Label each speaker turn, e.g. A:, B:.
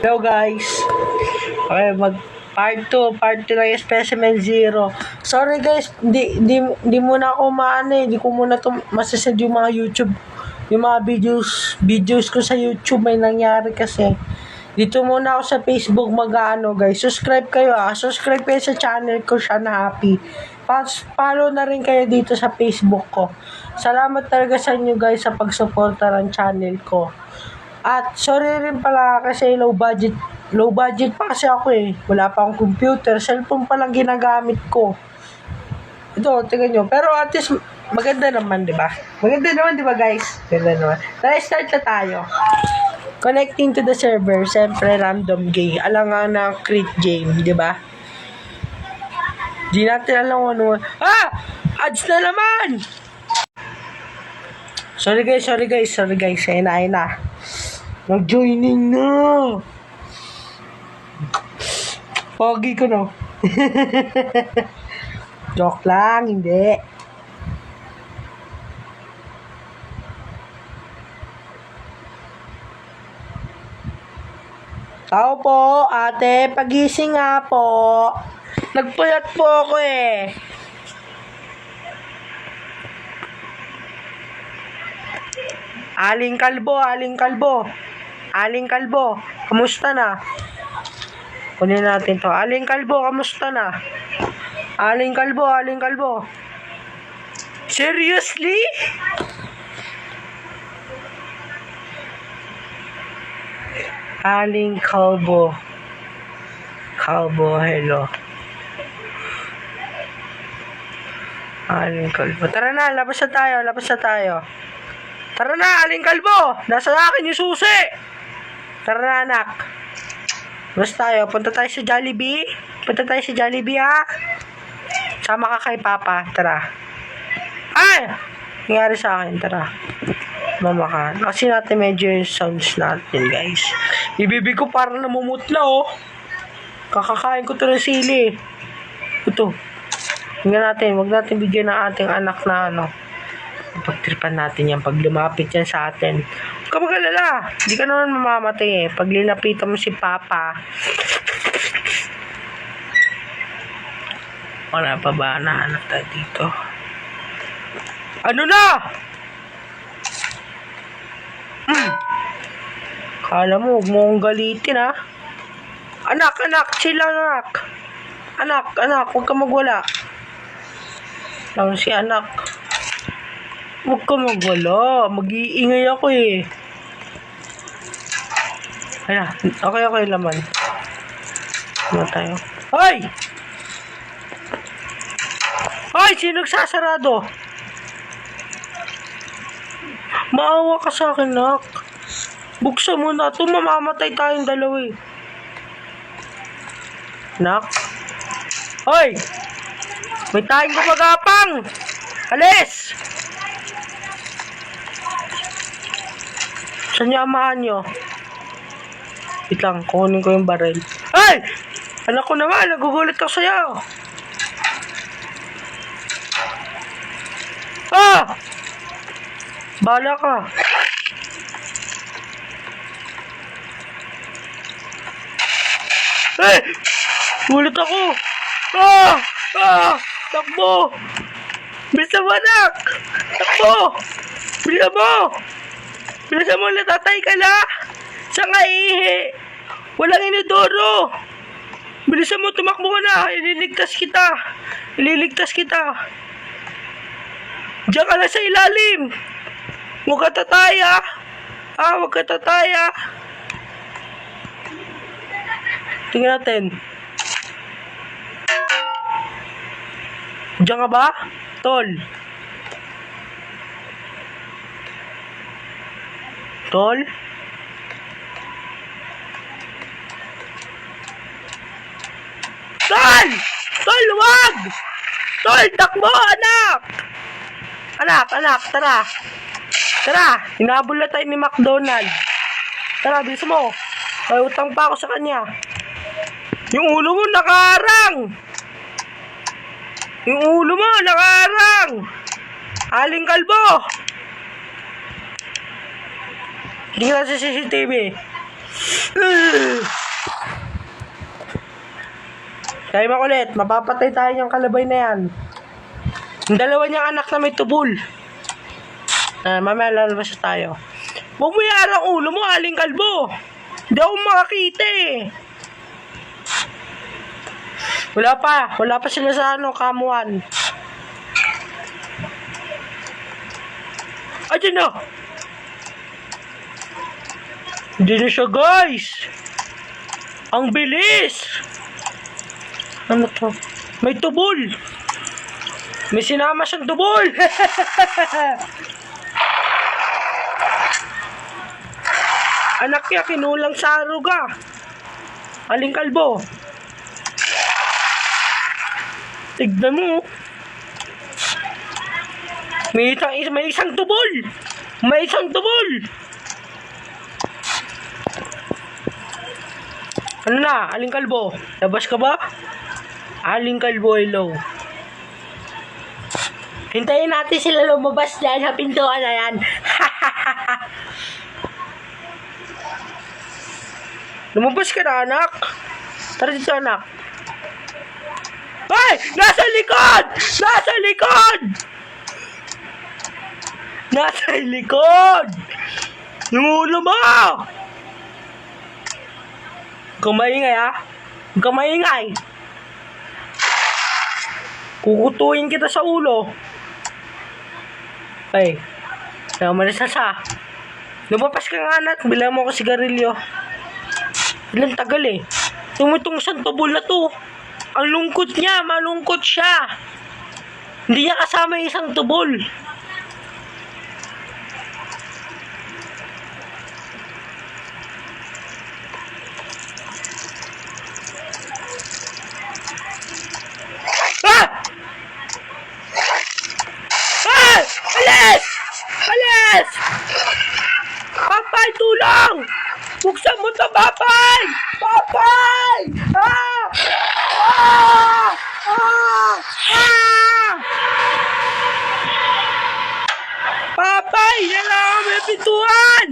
A: Hello guys. Okay, part 2 ng Specimen Zero. Sorry guys, di muna ako di ko muna to masasend yung mga YouTube, yung mga videos ko sa YouTube. May nangyari kasi. Dito muna ako sa Facebook guys. Subscribe kayo sa channel ko, Sean Happy. Follow na rin kayo dito sa Facebook ko. Salamat talaga sa inyo guys sa pagsuporta ng channel ko. At sorry rin pala kasi low budget pa kasi ako eh. Wala pa akong computer, cellphone pa lang ginagamit ko. Ito, tingnan nyo. Pero at least maganda naman, di ba? Maganda naman, di ba guys? Maganda naman. Start na tayo. Connecting to the server, siyempre random game. Alangan ng create game, di ba? Di natin alam ano. Ads na naman! Sorry guys. Ayun na. Nag-joining na. Pogi ko no. Joke lang, hindi. Tao po, ate, pagising nga po. Nagpuyat po ako eh. Aling Kalbo, kamusta na? Kunin natin to. Aling Kalbo, kamusta na? Aling Kalbo. Seriously? Aling Kalbo, hello. Aling Kalbo. Tara na, labas na tayo. Tara na, Aling Kalbo! Nasa akin yung susi! Tara na, anak. Basta tayo. Punta tayo sa Jollibee, ha? Sama ka kay Papa. Tara. Ay! Nangyari sa akin. Tara. Mama ka. Kasi natin medyo yung sounds natin, guys. Ibibig ko parang namumutla, oh. Kakakain ko to ng sili. Ito. Huwag natin bigyan ng ating anak na ano. Pagtripan natin yan pag lumapit yan sa atin. Huwag ka mag-alala. Hindi ka naman mamamatay eh. Pag linapitan mo si Papa. Wala pa ba nahanap tayo dito? Ano na? Kala mo, huwag mo akong galitin ha. Anak, chill anak. Anak, huwag ka magwala. Lang si anak. Huwag ka magwala. Mag-iingay ako eh. Ayan. Okay laman. Ano tayo? Hoy! Sino nagsasarado? Maawa ka sa akin, nak. Buksan mo na ito. Mamamatay tayong dalawa eh. Nak? Hoy! May tayong gumagapang! Alis! Saan niya amahan nyo? Wait lang, kunin ko yung baril. Ay! Anak ko naman, nagugulit ako sa'yo. Bala ka. Gulit ako. Takbo. Bilisan mo, anak. Takbo. Bilisan mo, natatay ka na. Sa nga ihi. Walang inidoro. Bilisan mo, tumakbo ka na. Ililigtas kita. Diyan ka lang sa ilalim. Huwag ka tataya. Huwag ka tataya. Tingnan natin. Diyan ka ba? Tol. Tol, wag! Tol, takbo, anak! Anak, tara. Hinabol na tayo ni McDonald. Tara, bilis mo. May utang pa ako sa kanya. Yung ulo mo nakaharang. Aling Kalbo. Hindi ka sa CCTV. Tayo makulit, mapapatay tayo ng kalabay na yan. Yung dalawa niyang anak na may tubol. Mamaya lalabas tayo. Huwag mo yarang ulo mo, Aling Kalbo. Hindi ako makakita eh. Wala pa sila sa kamuan. Ayan na. Hindi na siya, guys. Ang bilis. Ano to? May tubol. May sinama siyang tubol. Anak niya, kinulang sa aruga. Aling Kalbo. Tignan mo. May isang tubol. May isang tubol. Ano na, Aling Kalbo? Labas ka ba? Aling Kalbo, hello. Hintayin natin sila lumabas dyan sa pintuan na yan. Lumabas ka na, anak. Tara dito, anak. Ay! Nasa likod! Nasa likod! Nasa likod! Yung ulo mo! Kumaingay, ha? Kumaingay. Kukutuin kita sa ulo. Ay. Umalis na siya. Lumabas ka nga, anak. Bilang mo ko sigarilyo. Ilang tagal eh. Tumutong siyang tubol na to. Ang lungkot niya, malungkot siya. Hindi niya kasama yung isang tubol. Ah! Ah! Alis! Alis! Papay, tulong! Buksan mo to, Papay! Papay! Ah! Ah! Ah! Ah! Papay! Kailangan may pintuan!